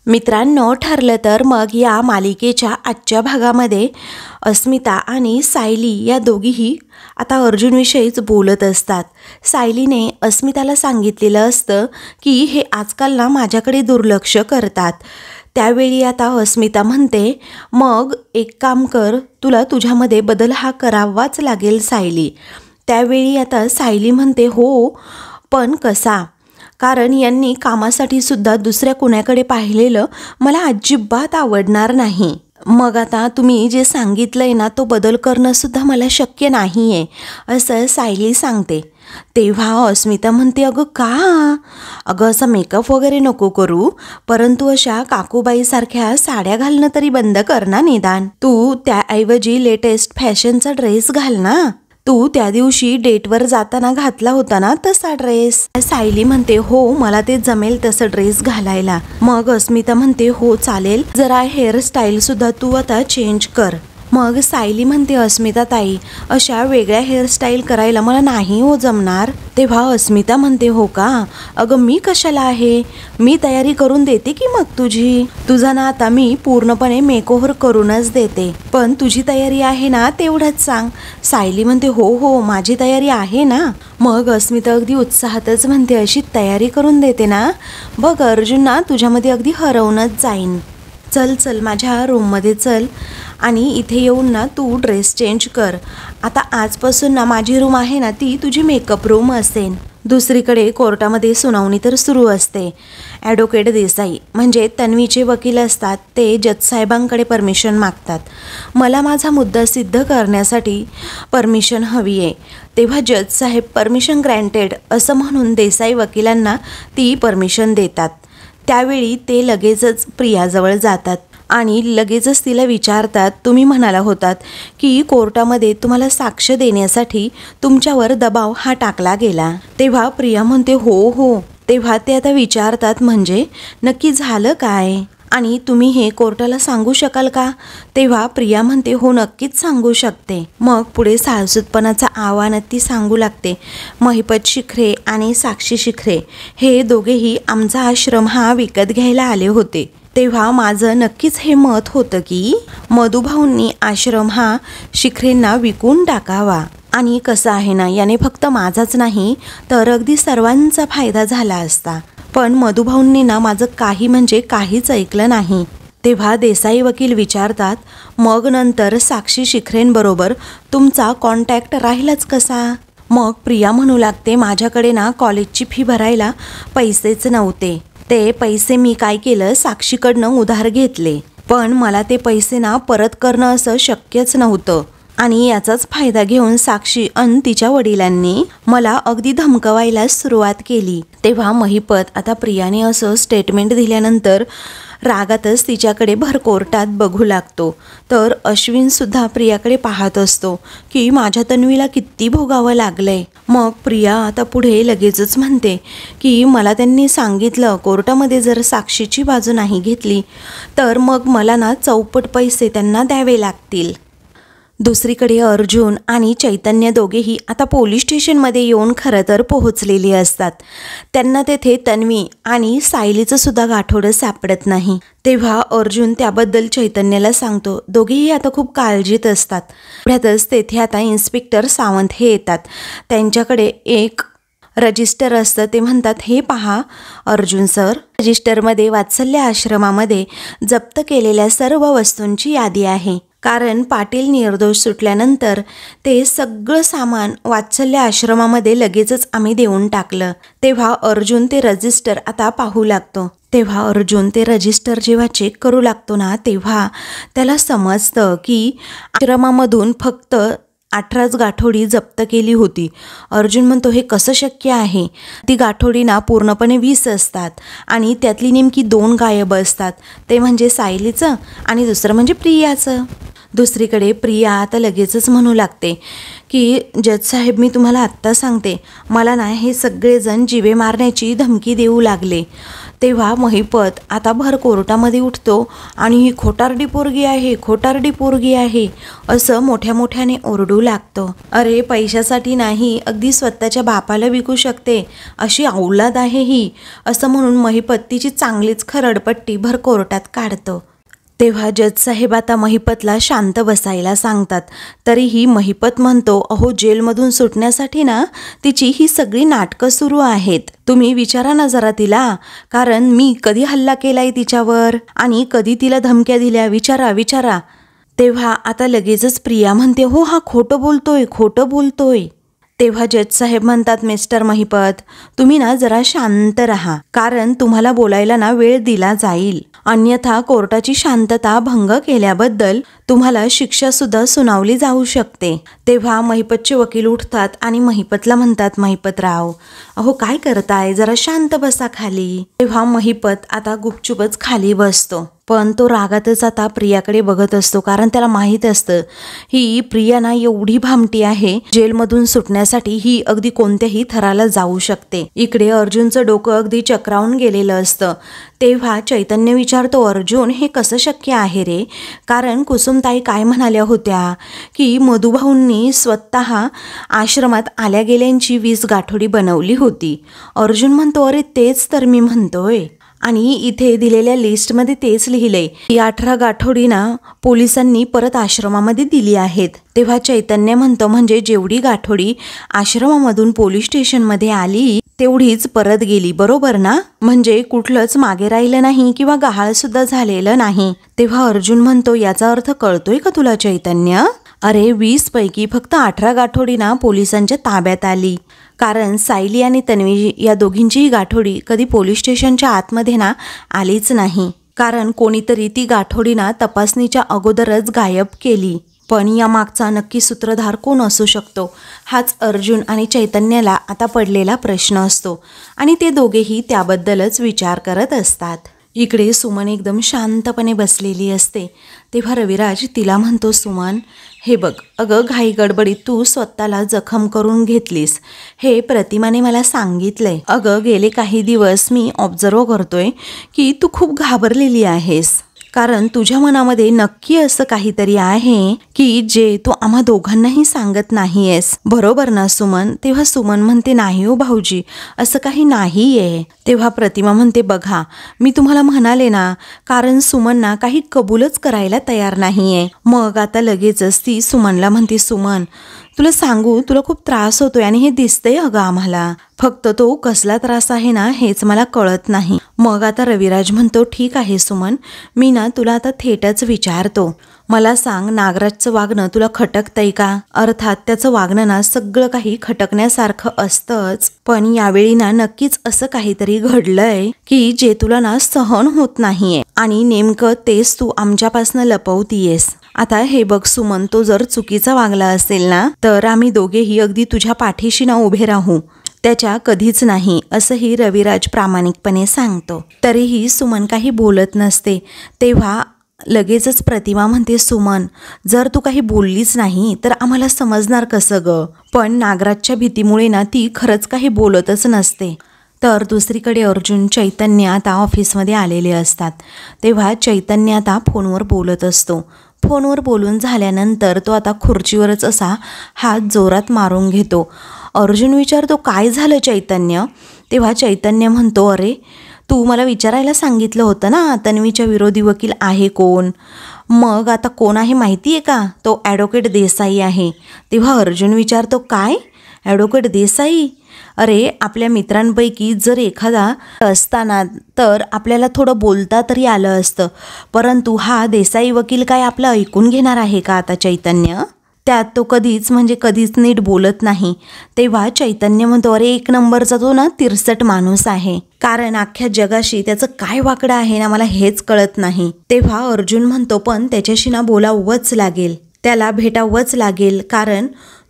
मित्रांनो, ठरलं तर मग या मालिकेच्या आजच्या भागामध्ये अस्मिता आणि सायली या दोघीही आता अर्जुनविषयीच बोलत असतात। सायलीने अस्मिताला सांगितलेलं असतं की हे आजकाल ना माझ्याकडे दुर्लक्ष करतात। त्यावेळी आता अस्मिता म्हणते, मग एक काम कर, तुला तुझ्यामध्ये बदल हा करावाच लागेल सायली। त्यावेळी आता सायली म्हणते, हो पण कसा? कारण यांनी कामासाठी सुद्धा दुसऱ्या कोणाकडे पाहिलेलं मला अजिबात आवडणार नाही। मग आता तुम्ही जे सांगितलंय ना तो बदल करणं सुद्धा मला शक्य नाही आहे, असं सायली सांगते। तेव्हा अस्मिता म्हणते, अगं का? अगं असं मेकअप वगैरे नको करू, परंतु अशा काकूबाईसारख्या साड्या घालणं तरी बंद कर ना निदान। तू त्याऐवजी लेटेस्ट फॅशनचा ड्रेस घाल ना। तू त्या दिवशी डेटवर जाताना घातला होता ना तसा ड्रेस। सायली म्हणते, हो मला ते जमेल तसं ड्रेस घालायला। मग अस्मिता म्हणते, हो चालेल, जरा हेअरस्टाईल सुद्धा तू आता चेंज कर। मग सायली म्हणते, अस्मिता ताई अशा वेगळ्या हेअरस्टाईल करायला मला नाही हो जमणार। तेव्हा अस्मिता म्हणते, हो का? अगं मी कशाला आहे, मी तयारी करून देते की मग तुझी। तुझा ना आता मी पूर्णपणे मेकओव्हर करूनच देते, पण तुझी तयारी आहे ना तेवढंच सांग। सायली म्हणते, हो हो माझी तयारी आहे ना। मग अस्मिता अगदी उत्साहातच म्हणते, अशी तयारी करून देते ना, बघ अर्जुन ना तुझ्यामध्ये अगदी हरवूनच जाईन। चल चल माझ्या रूममध्ये चल आणि इथे येऊन ना तू ड्रेस चेंज कर। आता आजपासून ना माझी रूम आहे ना ती तुझी मेकअप रूम असेल। दुसरीकडे कोर्टामध्ये सुनावणी तर सुरू असते। ॲडव्होकेट देसाई म्हणजे तन्वीचे वकील असतात, ते जज साहेबांकडे परमिशन मागतात, मला माझा मुद्दा सिद्ध करण्यासाठी परमिशन हवी आहे। तेव्हा जज साहेब परमिशन ग्रँटेड असं म्हणून देसाई वकिलांना ती परमिशन देतात। त्यावेळी ते लगेचच प्रियाजवळ जातात आणि लगेचच तिला विचारतात, तुम्ही म्हणाला होतात की कोर्टामध्ये तुम्हाला साक्ष देण्यासाठी तुमच्यावर दबाव हा टाकला गेला। तेव्हा प्रिया म्हणते, हो हो। तेव्हा ते आता विचारतात, म्हणजे नक्की झालं काय आणि तुम्ही हे कोर्टाला सांगू शकाल का? तेव्हा प्रिया म्हणते, हो नक्कीच सांगू शकते। मग पुढे साळसूतपणाचं आव्हान ती सांगू लागते, महिपत शिखरे आणि साक्षी शिखरे हे दोघेही आमचा आश्रम हा विकत घ्यायला आले होते। तेव्हा माझं नक्कीच हे मत होतं की मधुभाऊंनी आश्रम हा शिखरेंना विकून टाकावा। आणि कसं आहे ना, याने फक्त माझाच नाही तर अगदी सर्वांचा फायदा झाला असता, पण मधुभाऊंनी ना माझं काही म्हणजे काहीच ऐकलं नाही। तेव्हा देसाई वकील विचारतात, मग नंतर साक्षी शिखरेंबरोबर तुमचा कॉन्टॅक्ट राहिलाच कसा? मग प्रिया म्हणू लागते, माझ्याकडे ना कॉलेजची फी भरायला पैसेच नव्हते, ते पैसे मी काय केलं साक्षीकडनं उधार घेतले, पण मला ते पैसे ना परत करणं असं शक्यच नव्हतं आणि याचाच फायदा घेऊन साक्षी आणि तिच्या वडिलांनी मला अगदी धमकवायला सुरुवात केली। तेव्हा महिपत आता प्रियाने असं स्टेटमेंट दिल्यानंतर रागातच तिच्याकडे भर कोर्टात बघू लागतो, तर अश्विन सुद्धा प्रियाकडे पाहत असतो की माझ्या तन्वीला किती भोगावं लागलंय। मग प्रिया आता पुढे लगेचच म्हणते की मला त्यांनी सांगितलं कोर्टामध्ये जर साक्षीची बाजू नाही घेतली तर मग मला ना चौपट पैसे त्यांना द्यावे लागतील। दुसरीकडे अर्जुन आणि चैतन्य दोघेही आता पोलीस स्टेशनमध्ये येऊन खरं तर पोहोचलेले असतात। त्यांना तेथे तन्वी आणि सायलीचं सुद्धा गाठोडं सापडत नाही। तेव्हा अर्जुन त्याबद्दल चैतन्याला सांगतो, दोघेही आता खूप काळजीत असतात। पुढ्यातच तेथे आता इन्स्पेक्टर सावंत हे येतात, त्यांच्याकडे एक रजिस्टर असतं, ते म्हणतात, हे पहा अर्जुन सर, रजिस्टरमध्ये वात्सल्य आश्रमामध्ये जप्त केलेल्या सर्व वस्तूंची यादी आहे, कारण पाटील निर्दोष सुटल्यानंतर ते सगळं सामान वात्सल्य आश्रमामध्ये लगेचच आम्ही देऊन टाकलं। तेव्हा अर्जुन ते रजिस्टर आता पाहू लागतो। तेव्हा अर्जुन ते रजिस्टर जेव्हा चेक करू लागतो ना, तेव्हा त्याला समजतं की आश्रमामधून फक्त 18च गाठोडी जप्त केली होती। अर्जुन म्हणतो, हे कसं शक्य आहे? ती गाठोडी ना पूर्णपणे 20 असतात आणि त्यातली नेमकी 2 गायब असतात, ते म्हणजे सायलीचं आणि दुसरं म्हणजे प्रियाचं। दुसरीकडे प्रिया आता लगेचच म्हणू लागते की जज साहेब, मी तुम्हाला आत्ता सांगते, मला ना हे सगळेजण जीवे मारण्याची धमकी देऊ लागले. तेव्हा महिपत आता भर कोर्टामध्ये उठतो आणि ही खोटारडी पोरगी आहे, खोटारडी पोरगी आहे असं मोठ्या मोठ्याने ओरडू लागतो. अरे पैशासाठी नाही, अगदी स्वतःच्या बापाला विकू शकते अशी औलाद आहे ही, असं म्हणून महिपत तिची चांगलीच खरडपट्टी भर कोर्टात काढतो. तेव्हा जज साहेब आता महिपतला शांत बसायला सांगतात. तरीही महिपत म्हणतो, अहो जेलमधून सुटण्यासाठी ना तिची ही सगळी नाटकं सुरू आहेत. तुम्ही विचारा ना जरा तिला, कारण मी कधी हल्ला केलाय तिच्यावर आणि कधी तिला धमक्या दिल्या, विचारा विचारा. तेव्हा आता लगेचच प्रिया म्हणते, हो हा खोटं बोलतोय, खोटं बोलतोय. तेव्हा जज साहेब म्हणतात, मिस्टर महिपत, तुम्ही ना जरा शांत राहा, कारण तुम्हाला बोलायला ना वेळ दिला जाईल, अन्यथा कोर्टाची शांतता भंग केल्याबद्दल तुम्हाला शिक्षा सुद्धा सुनावली जाऊ शकते. तेव्हा महिपतचे वकील उठतात आणि महिपतला म्हणतात, महिपतराव अहो काय करताय, जरा शांत बसा खाली. तेव्हा महिपत आता गुपचुपच खाली बसतो, पण तो रागातच आता प्रियाकडे बघत असतो, कारण त्याला माहीत असतं ही प्रिया ना एवढी भामटी आहे, जेलमधून सुटण्यासाठी ही अगदी कोणत्याही थराला जाऊ शकते. इकडे अर्जुनचं डोकं अगदी चक्रावून गेलेलं असतं. तेव्हा चैतन्य विचारतो, अर्जुन हे कसं शक्य आहे रे, कारण कुसुमताई काय म्हणाल्या होत्या की मधुभाऊंनी स्वतः आश्रमात आल्या गेल्यांची 20 गाठोडी बनवली होती. अर्जुन म्हणतो, अरे तेच तर मी म्हणतोय, आणि इथे दिलेल्या लिस्टमध्ये तेच लिहिलंय की 18 गाठोडी ना पोलिसांनी परत आश्रमामध्ये दिली आहेत. तेव्हा चैतन्य म्हणतो, म्हणजे जेवढी गाठोडी आश्रमामधून पोलीस स्टेशनमध्ये आली तेवढीच परत गेली, बरोबर ना, म्हणजे कुठलंच मागे राहिलं नाही किंवा गहाळ सुद्धा झालेलं नाही. तेव्हा अर्जुन म्हणतो, याचा अर्थ कळतोय का तुला चैतन्य, अरे 20 पैकी फक्त 18 गाठोडी ना पोलिसांच्या ताब्यात आली, कारण सायली आणि तन्वी या दोघींचीही गाठोडी कधी पोलीस स्टेशनच्या आतमध्ये ना आलीच नाही, कारण कोणीतरी ती गाठोडी ना तपासणीच्या अगोदरच गायब केली. पण या मागचा नक्की सूत्रधार कोण असू शकतो, हाच अर्जुन आणि चैतन्याला आता पडलेला प्रश्न असतो आणि ते दोघेही त्याबद्दलच विचार करत असतात. इकडे सुमन एकदम शांतपणे बसलेली असते. तेव्हा रविराज तिला म्हणतो, सुमन हे बघ, अगं घाई गडबडीत तू स्वतःला जखम करून घेतलीस, हे प्रतिमाने मला सांगितलंय. अगं गेले काही दिवस मी ऑब्झर्व करतोय की तू खूप घाबरलेली आहेस, कारण तुझ्या मनामध्ये नक्की असं काहीतरी आहे की जे तू आम्हा दोघांनाही सांगत नाहीयेस, बरोबर ना सुमन. तेव्हा सुमन म्हणते, नाही हो भाऊजी, असं काही नाहीये. तेव्हा प्रतिमा म्हणते, बघा मी तुम्हाला म्हणाले ना, कारण सुमन ना काही कबूलच करायला तयार नाहीये. मग आता लगेचच ती सुमनला म्हणते, सुमन तुला सांगू, तुला खूप त्रास होतोय आणि हे दिसतंय अगं आम्हाला, फक्त तो कसला त्रास आहे ना हेच मला कळत नाही. मग आता रविराज म्हणतो, ठीक आहे सुमन, मी ना तुला आता थेटच विचारतो, मला सांग नागराजचं वागणं तुला खटकतंय का. अर्थात त्याचं वागणं ना सगळं काही खटकण्यासारखं असतंच, पण यावेळी ना नक्कीच असं काहीतरी घडलंय की जे तुला ना सहन होत नाहीये आणि नेमकं तेच तू आमच्यापासनं लपवतीयेस. आता हे बघ सुमन, तो जर चुकीचा वागला असेल ना तर आम्ही दोघेही अगदी तुझ्या पाठीशी ना उभे राहू, त्याच्या कधीच नाही, असंही रविराज प्रामाणिकपणे सांगतो. तरीही सुमन काही बोलत नसते. तेव्हा लगेचच प्रतिमा म्हणते, सुमन जर तू काही बोललीच नाही तर आम्हाला समजणार कसं ग. पण नागराजच्या भीतीमुळे ना ती खरंच काही बोलतच नसते. तर दुसरीकडे अर्जुन चैतन्य आता ऑफिसमध्ये आलेले असतात. तेव्हा चैतन्य आता फोनवर बोलत असतो. फोनवर बोलून झाल्यानंतर तो आता खुर्चीवरच असा हात जोरात मारून घेतो. अर्जुन विचारतो, काय झालं चैतन्य. तेव्हा चैतन्य म्हणतो, अरे तू मला विचारायला सांगितलं होतं ना तन्वीच्या विरोधी वकील आहे कोण. मग आता कोण आहे माहिती आहे का, तो ॲडव्होकेट देसाई आहे. तेव्हा अर्जुन विचारतो, काय ॲडव्होकेट देसाई. अरे आपल्या मित्रांपैकी जर एखादा असताना तर आपल्याला थोडं बोलता तरी आलं असतं, परंतु हा देसाई वकील काय आपलं ऐकून घेणार आहे का आता चैतन्य. त्यात तो कधीच नीट बोलत नाही. तेव्हा चैतन्य म्हणतो, अरे 1 नंबरचा तो ना तिरसट माणूस आहे, कारण अख्ख्या जगाशी त्याचं काय वाकडं आहे ना मला हेच कळत नाही. तेव्हा अर्जुन म्हणतो, पण त्याच्याशी ना बोलावंच लागेल, त्याला भेटावंच लागेल, कारण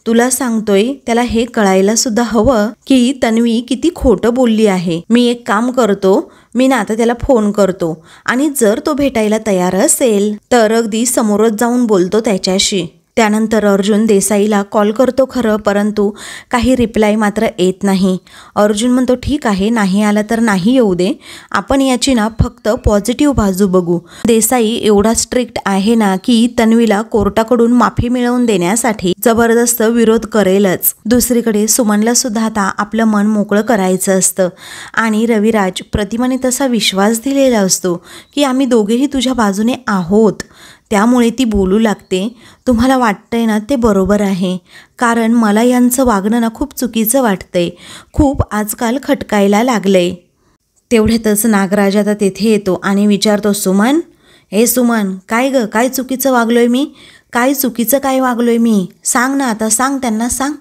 तुला सांगतोय त्याला हे कळायला सुद्धा हवं की तन्वी किती खोटं बोलली आहे. मी एक काम करतो, मी ना आता त्याला फोन करतो आणि जर तो भेटायला तयार असेल तर अगदी समोरच जाऊन बोलतो त्याच्याशी. त्यानंतर अर्जुन देसाईला कॉल करतो खरं, परंतु काही रिप्लाय मात्र येत नाही. अर्जुन म्हणतो ठीक आहे, नाही आला तर नाही येऊ दे, आपण याची ना फक्त पॉझिटिव्ह बाजू बघू. देसाई एवढा स्ट्रिक्ट आहे ना की तन्वीला कोर्टाकडून माफी मिळवून देण्यासाठी जबरदस्त विरोध करेलच. दुसरीकडे सुमनला सुद्धा आता आपलं मन मोकळं करायचं असतं आणि रविराज प्रतिमाने तसा विश्वास दिलेला असतो की आम्ही दोघेही तुझ्या बाजूने आहोत, त्यामुळे ती बोलू लागते. तुम्हाला वाटतंय ना ते बरोबर आहे, कारण मला यांचं वागणं ना खूप चुकीचं वाटतंय, खूप आजकाल खटकायला लागलंय. तेवढ्यातच नागराज आता तेथे येतो आणि विचारतो सुमन, हे सुमन काय ग, काय चुकीचं वागलोय मी, काय चुकीचं काय वागलोय मी, सांग ना आता, सांग त्यांना सांग.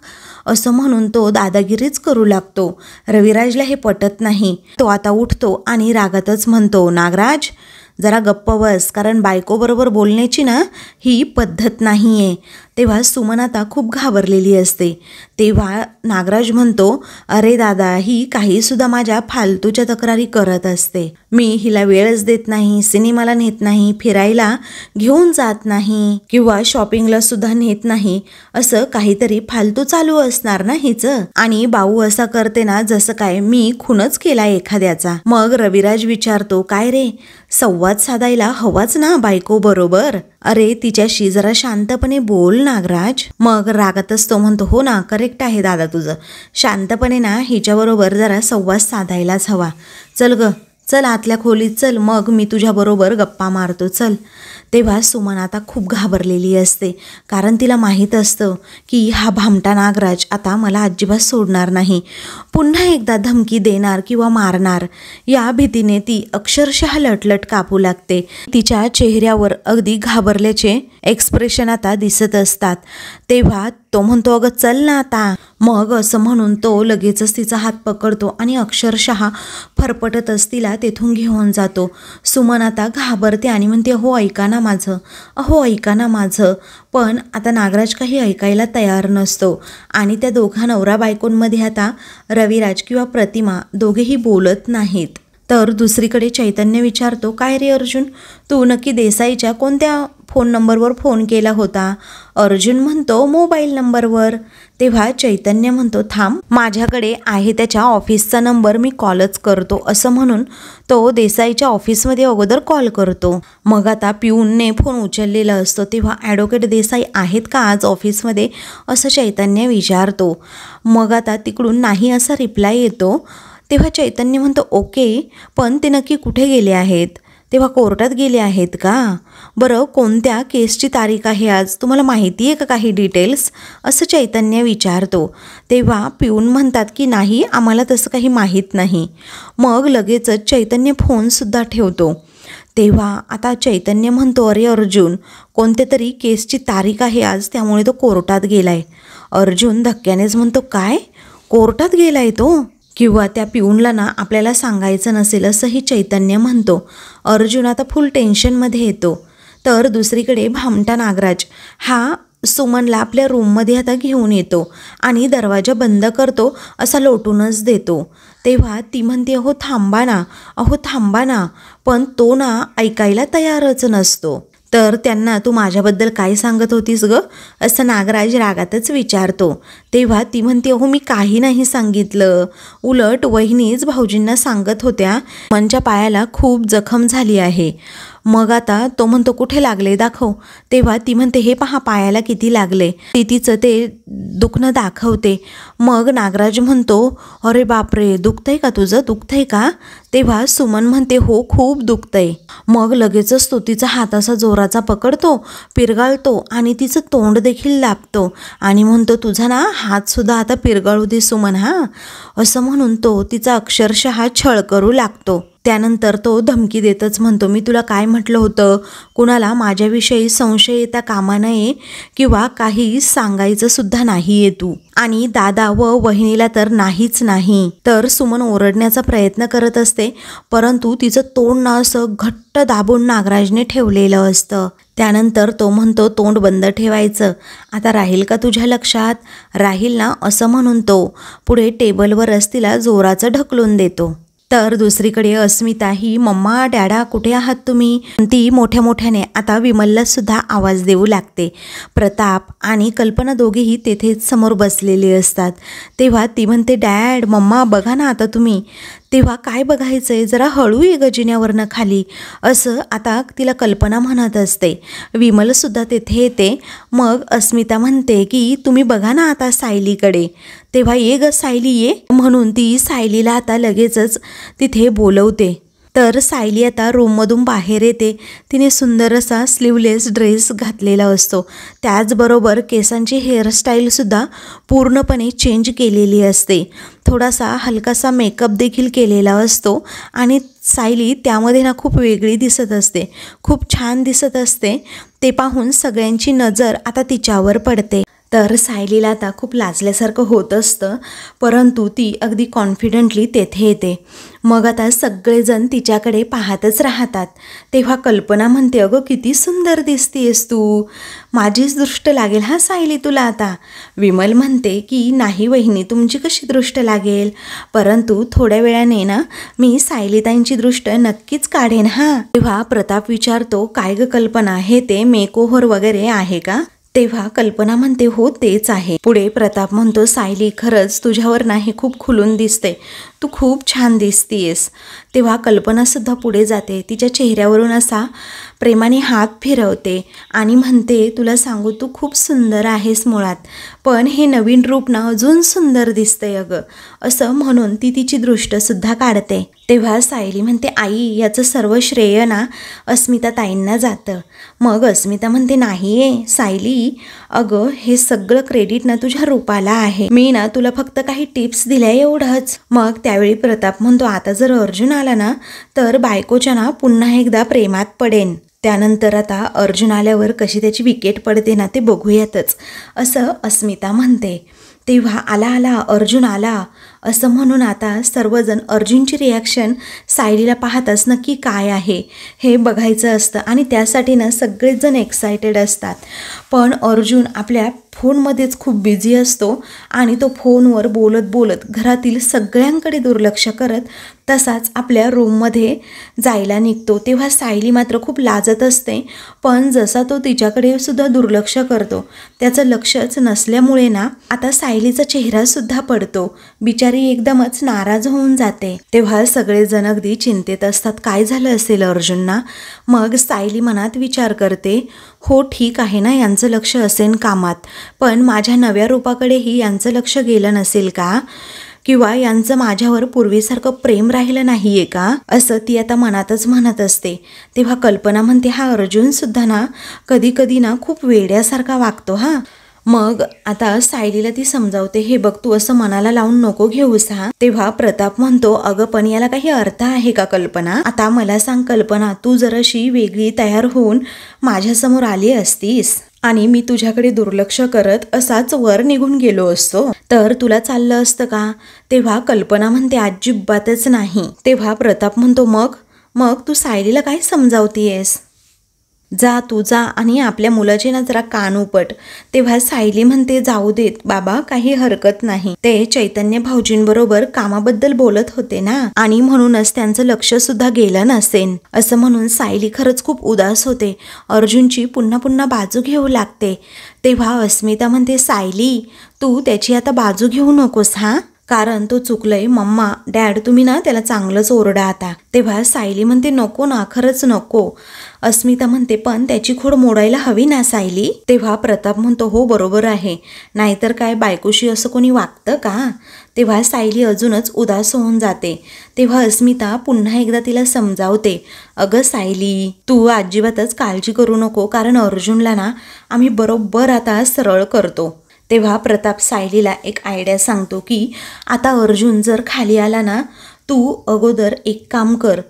असं म्हणून तो दादागिरीच करू लागतो. रविराजला हे पटत नाही. तो आता उठतो आणि रागातच म्हणतो, नागराज जरा गप्प बस, कारण बायकोबरोबर बोलण्याची ना ही पद्धत नाही आहे. तेव्हा सुमन आता खूप घाबरलेली असते. तेव्हा नागराज म्हणतो, अरे दादा, ही काहीसुद्धा माझ्या फालतूच्या तक्रारी करत असते. मी हिला वेळच देत नाही, सिनेमाला नेत नाही, फिरायला घेऊन जात नाही किंवा शॉपिंगला सुद्धा नेत नाही, असं काहीतरी फालतू चालू असणार ना हिचं. आणि भाऊ असा करते ना जसं काय मी खूनच केला एखाद्याचा. मग रविराज विचारतो, काय रे, संवाद साधायला हवाच ना बायको बरोबर, अरे तिच्याशी जरा शांतपणे बोल नागराज. मग रागातच तो म्हणतो, हो ना, करेक्ट आहे दादा तुझं, शांतपणे ना हिच्याबरोबर जरा संवाद साधायलाच हवा. चल ग, चल आतल्या खोलीत चल, मग मी तुझ्याबरोबर गप्पा मारतो, चल. तेव्हा सुमन आता खूप घाबरलेली असते, कारण तिला माहीत असतं की हा भामटा नागराज आता मला अजिबात सोडणार नाही, पुन्हा एकदा धमकी देणार किंवा मारणार. या भीतीने ती अक्षरशः लटलट कापू लागते. तिच्या चेहऱ्यावर अगदी घाबरल्याचे एक्सप्रेशन आता दिसत असतात. तेव्हा तो म्हणतो, अगं चल ना आता. मग असं म्हणून तो लगेचच तिचा हात पकडतो आणि अक्षरशः फरफटतच तिला तेथून घेऊन जातो. सुमन आता घाबरते आणि म्हणते, हो ऐका ना माझं, अहो ऐका ना माझं. पण आता नागराज काही ऐकायला तयार नसतो आणि त्या दोघा नवरा बायकोंमध्ये आता रविराज किंवा प्रतिमा दोघेही बोलत नाहीत. तर दुसरीकडे चैतन्य विचारतो, काय रे अर्जुन, तू नक्की देसाईच्या कोणत्या फोन नंबरवर फोन केला होता? अर्जुन म्हणतो, मोबाईल नंबरवर. तेव्हा चैतन्य म्हणतो, थांब, माझ्याकडे आहे त्याच्या ऑफिसचा नंबर, मी कॉलच करतो. असं म्हणून तो देसाईच्या ऑफिसमध्ये अगोदर कॉल करतो. मग आता पिऊनने फोन उचललेला असतो. तेव्हा ॲडव्होकेट देसाई आहेत का आज ऑफिसमध्ये, असं चैतन्य विचारतो. मग आता तिकडून नाही असा रिप्लाय येतो. तेव्हा चैतन्य म्हणतो, ओके, पण ते नक्की कुठे गेले आहेत? तेव्हा कोर्टात गेले आहेत का? बरं, कोणत्या केसची तारीख आहे आज, तुम्हाला माहिती आहे का काही डिटेल्स, असं चैतन्य विचारतो. तेव्हा पिऊन म्हणतात की नाही, आम्हाला तसं काही माहीत नाही. मग लगेचच चैतन्य फोनसुद्धा ठेवतो. तेव्हा आता चैतन्य म्हणतो, अरे अर्जुन, कोणत्या तरी केसची तारीख आहे आज, त्यामुळे तो कोर्टात गेलाय. अर्जुन धक्क्यानेच म्हणतो, काय, कोर्टात गेलाय तो? किंवा त्या पिऊनला ना आपल्याला सांगायचं नसेल असंही चैतन्य म्हणतो. अर्जुन आता फुल टेन्शनमध्ये येतो. तर दुसरीकडे भामटा नागराज हा सुमनला आपल्या रूममध्ये आता घेऊन येतो आणि दरवाजा बंद करतो, असा लोटूनच देतो. तेव्हा ती म्हणते, अहो थांबा ना, अहो थांबा ना, पण तो ना ऐकायला तयारच नसतो. तर त्यांना तू माझ्याबद्दल काय सांगत होतीस ग, असं नागराज रागातच विचारतो. तेव्हा ती म्हणते, हो मी काही नाही सांगितलं, उलट वहिनीच भाऊजींना सांगत होत्या मनच्या पायाला खूप जखम झाली आहे. मग आता तो म्हणतो, कुठे लागले दाखव. तेव्हा ती म्हणते, हे पहा पायाला किती लागले. ती तिचं ते दुखणं दाखवते. मग नागराज म्हणतो, अरे बापरे, दुखतंय का तुझं, दुखतंय का? तेव्हा सुमन म्हणते, हो खूप दुखतंय. मग लगेचच तो तिचा हात असा जोराचा पकडतो, पिरगाळतो आणि तिचं तोंड देखील दाबतो आणि म्हणतो, तुझा ना हात सुद्धा आता पिरगाळू दे सुमन, हा, असं म्हणून तो तिचा अक्षरशः छळ करू लागतो. त्यानंतर तो धमकी देतच म्हणतो, मी तुला काय म्हटलं होतं, कुणाला माझ्याविषयी संशय येता कामा नये किंवा काही सांगायचं सुद्धा नाहीये तू. आणि दादा व वहिनीला तर नाहीच नाही. तर सुमन ओरडण्याचा प्रयत्न करत असते, परंतु तिचं तोंड ना असं घट्ट दाबून नागराजने ठेवलेलं असतं. त्यानंतर तो म्हणतो, तोंड बंद ठेवायचं, आता राहील का तुझ्या लक्षात? राहील ना, असं म्हणून तो पुढे टेबलवरच तिला जोराचं ढकलून देतो. तर दुसरीकडे अस्मिता ही, मम्मा डॅडा कुठे आहात तुम्ही, ती मोठ्या मोठ्याने आता विमलला सुद्धा आवाज देऊ लागते. प्रताप आणि कल्पना दोघेही तेथेच समोर बसलेले असतात. तेव्हा ती म्हणते, डॅड मम्मा बघा ना आता तुम्ही. तेव्हा काय बघायचंय, जरा हळू ये गजिन्यावरनं खाली, असं आता तिला कल्पना म्हणत असते. विमलसुद्धा तेथे येते. मग अस्मिता म्हणते की तुम्ही बघा ना आता सायलीकडे. तेव्हा ये ग सायली ये, म्हणून ती सायलीला आता लगेचच तिथे बोलवते. तर सायली आता रूममधून बाहेर येते. तिने सुंदर असा स्लीवलेस ड्रेस घातलेला असतो. त्याचबरोबर केसांची हेअरस्टाईलसुद्धा पूर्णपणे चेंज केलेली असते. थोडासा हलकासा मेकअप देखील केलेला असतो आणि सायली त्यामध्ये ना खूप वेगळी दिसत असते, खूप छान दिसत असते. ते पाहून सगळ्यांची नजर आता तिच्यावर पडते. तर सायलीला आता खूप लाजल्यासारखं होत असतं, परंतु ती अगदी कॉन्फिडंटली तेथे येते. मग आता सगळेजण तिच्याकडे पाहतच राहतात. तेव्हा कल्पना म्हणते, अगं किती सुंदर दिसतीयस तू, माझीच दृष्ट लागेल हा सायली तुला आता. विमल म्हणते की नाही वहिनी, तुमची कशी दृष्ट लागेल, परंतु थोड्या वेळाने ना मी सायलीताईंची दृष्ट नक्कीच काढेन हा. तेव्हा प्रताप विचारतो, काय ग कल्पना, हे ते मेकओव्हर वगैरे आहे का? तेव्हा कल्पना म्हणते, हो तेच आहे. पुढे प्रताप म्हणतो, सायली खरंच तुझ्यावर नाही खूप खुलून दिसते, तू खूप छान दिसतीयस. तेव्हा कल्पनासुद्धा पुढे जाते. तिच्या चेहऱ्यावरून असा प्रेमाने हात फिरवते आणि म्हणते, तुला सांगू तू खूप सुंदर आहेस मुळात, पण हे नवीन रूप ना अजून सुंदर दिसतंय अगं, असं म्हणून ती तिची दृष्टसुद्धा काढते. तेव्हा सायली म्हणते, आई याचं सर्व श्रेय ना अस्मिता ताईंना जातं. मग अस्मिता म्हणते, नाही आहे सायली, अगं हे सगळं क्रेडिट ना तुझ्या रूपाला आहे, मी ना तुला फक्त काही टिप्स दिल्या एवढंच. मग त्यावेळी प्रताप म्हणतो, आता जर अर्जुन आला ना तर बायकोच्या ना पुन्हा एकदा प्रेमात पडेन. त्यानंतर आता अर्जुन आल्यावर कशी त्याची विकेट पडते ना ते बघूयातच, असं अस्मिता म्हणते. तेव्हा आला आला अर्जुन आला असं म्हणून आता सर्वजण अर्जुनची रिॲक्शन सायलीला पाहताच नक्की काय आहे हे बघायचं असतं आणि त्यासाठी ना सगळेच जण एक्सायटेड असतात. पण अर्जुन आपल्या फोनमध्येच खूप बिझी असतो आणि तो फोनवर बोलत बोलत घरातील सगळ्यांकडे दुर्लक्ष करत तसाच आपल्या रूममध्ये जायला निघतो. तेव्हा सायली मात्र खूप लाजत असते, पण जसा तो तिच्याकडे सुद्धा दुर्लक्ष करतो त्याचं लक्षच नसल्यामुळे ना आता सायलीचा चेहरासुद्धा पडतो. बिचारी एकदमच नाराज होऊन जाते. तेव्हा सगळेजण अगदी चिंतेत असतात, काय झालं असेल अर्जुनना. मग सायली मनात विचार करते, हो ठीक आहे ना यांचं लक्ष असेल कामात, पण माझ्या नव्या रूपाकडेही यांचं लक्ष गेलं नसेल का, किंवा यांचं माझ्यावर पूर्वीसारखं प्रेम राहिलं नाहीये का, असं ती आता मनातच म्हणत असते. तेव्हा कल्पना म्हणते, हा अर्जुन सुद्धा ना कधी कधी ना खूप वेड्यासारखा वागतो हा. मग आता सायलीला ती समजावते, हे बघ तू असं मनाला लावून नको घेऊस हा. तेव्हा प्रताप म्हणतो, अगं पण याला काही अर्थ आहे का कल्पना, आता मला सांग कल्पना, तू जराशी वेगळी तयार होऊन माझ्यासमोर आली असतीस आणि मी तुझ्याकडे दुर्लक्ष करत असाच वर निघून गेलो असतो तर तुला चाललं असतं का. तेव्हा कल्पना म्हणते, अजिबातच नाही. तेव्हा प्रताप म्हणतो, मग तू सायलीला काय समजावतीयस, जा तू जा आणि आपल्या मुलाचे ना जरा कान उपट. तेव्हा सायली म्हणते, जाऊ देत बाबा, काही हरकत नाही, ते चैतन्य भाऊजींबरोबर कामाबद्दल बोलत होते ना आणि म्हणूनच त्यांचं लक्ष सुद्धा गेलं नसेल, असं म्हणून सायली खरंच खूप उदास होते. अर्जुनची पुन्हा पुन्हा बाजू घेऊ लागते. तेव्हा अस्मिता म्हणते, सायली तू त्याची आता बाजू घेऊ नकोस हा, कारण तो चुकलंय. मम्मा डॅड तुम्ही ना त्याला चांगलंच ओरडा आता. तेव्हा सायली म्हणते, नको ना खरंच नको. अस्मिता म्हणते, पण त्याची खोड मोडायला हवी ना सायली. तेव्हा प्रताप म्हणतो, हो बरोबर आहे, नाहीतर काय बायकोशी असं कोणी वागतं का. तेव्हा सायली अजूनच उदास होऊन जाते. तेव्हा अस्मिता पुन्हा एकदा तिला समजावते, अगं सायली तू अजिबातच काळजी करू नको, कारण अर्जुनला ना आम्ही बरोबर आता सरळ करतो. तेव्हा प्रताप सायलीला एक आयडिया सांगतो की आता अर्जुन जर खाली आला ना तू अगोदर एक काम कर,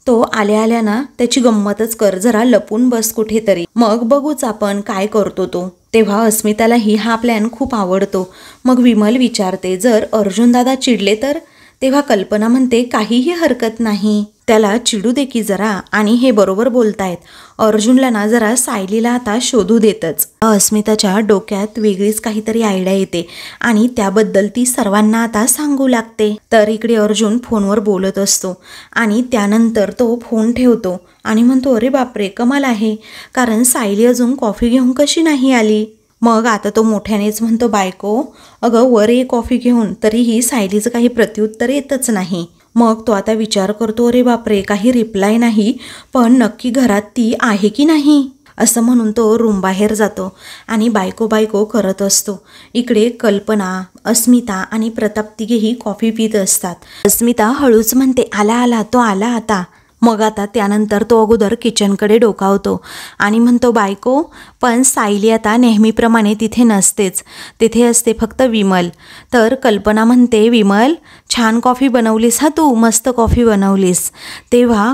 तो आल्या आल्या ना त्याची गंमतच कर, जरा लपून बस कुठेतरी, मग बघूच आपण काय करतो तो. तेव्हा अस्मितालाही हा प्लॅन खूप आवडतो. मग विमल विचारते जर अर्जुन दादा चिडले तर. तेव्हा कल्पना म्हणते काहीही हरकत नाही, त्याला चिडू दे की जरा. आणि हे बरोबर बोलतायत, अर्जुनला ना जरा सायलीला आता शोधू देतच. अस्मिताच्या डोक्यात वेगळीच काहीतरी आयडिया येते आणि त्याबद्दल ती सर्वांना आता सांगू लागते. तर इकडे अर्जुन फोनवर बोलत असतो आणि त्यानंतर तो फोन ठेवतो आणि म्हणतो अरे बापरे, कमाल आहे, कारण सायली अजून कॉफी घेऊन कशी नाही आली. मग आता तो मोठ्यानेच म्हणतो बायको अगं वर ये कॉफी घेऊन, तरीही सायलीचं काही प्रत्युत्तर येतच नाही. मग तो आता विचार करतो अरे बापरे, काही रिप्लाय नाही, पण नक्की घरात ती आहे की नाही, असं म्हणून तो रूम बाहेर जातो आणि बायको बायको करत असतो. इकडे कल्पना, अस्मिता आणि प्रताप तिघेही कॉफी पित असतात. अस्मिता हळूच म्हणते आला आला, तो आला आता. मग आता त्यानंतर तो अगोदर किचनकडे डोकावतो आणि म्हणतो बायको पण सायली आता नेहमीप्रमाणे तिथे नसतेच, तिथे असते फक्त विमल. तर कल्पना म्हणते विमल छान कॉफी बनवलीस हा तू, मस्त कॉफी बनवलीस. तेव्हा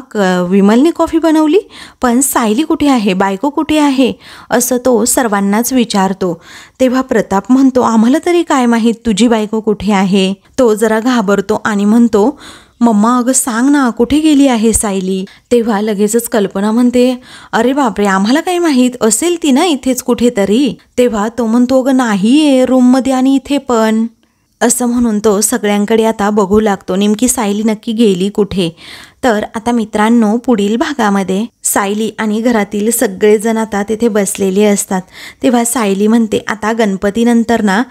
विमलने कॉफी बनवली, पण सायली कुठे आहे, बायको कुठे आहे, असं तो सर्वांनाच विचारतो. तेव्हा प्रताप म्हणतो आम्हाला तरी काय माहीत तुझी बायको कुठे आहे. तो जरा घाबरतो आणि म्हणतो मम्मा अगं सांग ना, कुठे गेली आहे सायली. तेव्हा लगेचच कल्पना म्हणते अरे बापरे, आम्हाला काय माहीत, असेल ती ना इथेच कुठेतरी. तेव्हा तो म्हणतो अगं नाहीये रूममध्ये आणि इथे पण, असं म्हणून तो सगळ्यांकडे आता बघू लागतो नेमकी सायली नक्की गेली कुठे. तर आता मित्रांनो पुढील भागामध्ये सायली आणि घरातील सगळेजण आता तिथे बसलेले असतात. तेव्हा सायली म्हणते आता गणपतीनंतर ना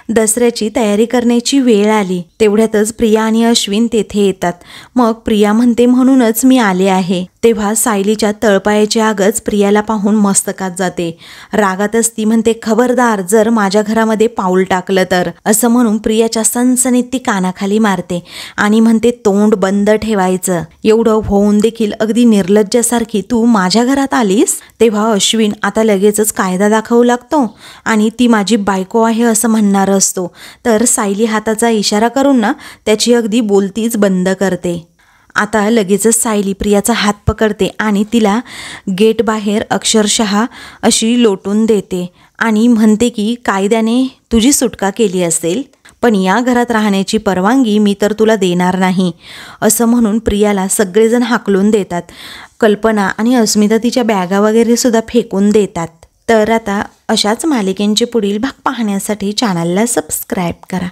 दसऱ्याची तयारी करण्याची वेळ आली. तेवढ्यातच प्रिया आणि अश्विन तेथे येतात. मग प्रिया म्हणते म्हणूनच मी आले आहे. तेव्हा सायलीच्या तळपायाची आगच प्रियाला पाहून मस्तकात जाते. रागातच ती म्हणते खबरदार जर माझ्या घरामध्ये पाऊल टाकलं तर, असं म्हणून प्रियाच्या सणसणीत ती कानाखाली मारते आणि म्हणते तोंड बंद ठेवायचं, एवढं होऊन देखील अगदी निर्लज्जासारखी तू माझ्या घरात आलीस. तेव्हा अश्विन आता लगेचच कायदा दाखवू लागतो आणि ती माझी बायको आहे असं म्हणणार असतो. तर सायली हाताचा इशारा करून ना त्याची अगदी बोलतीच बंद करते. आता लगेचच सायली प्रियाचा हात पकडते आणि तिला गेट बाहेर अक्षरशः अशी लोटून देते आणि म्हणते की कायद्याने तुझी सुटका केली असेल, पण या घरात राहण्याची परवानगी मी तर तुला देणार नाही, असं म्हणून प्रियाला सगळेजण हाकलून देतात. कल्पना आणि अस्मिता तिच्या बॅगा वगैरे सुद्धा फेकून देतात. तर आता अशाच मालिकेंचे पुढील भाग पाहण्यासाठी चॅनलला सबस्क्राईब करा.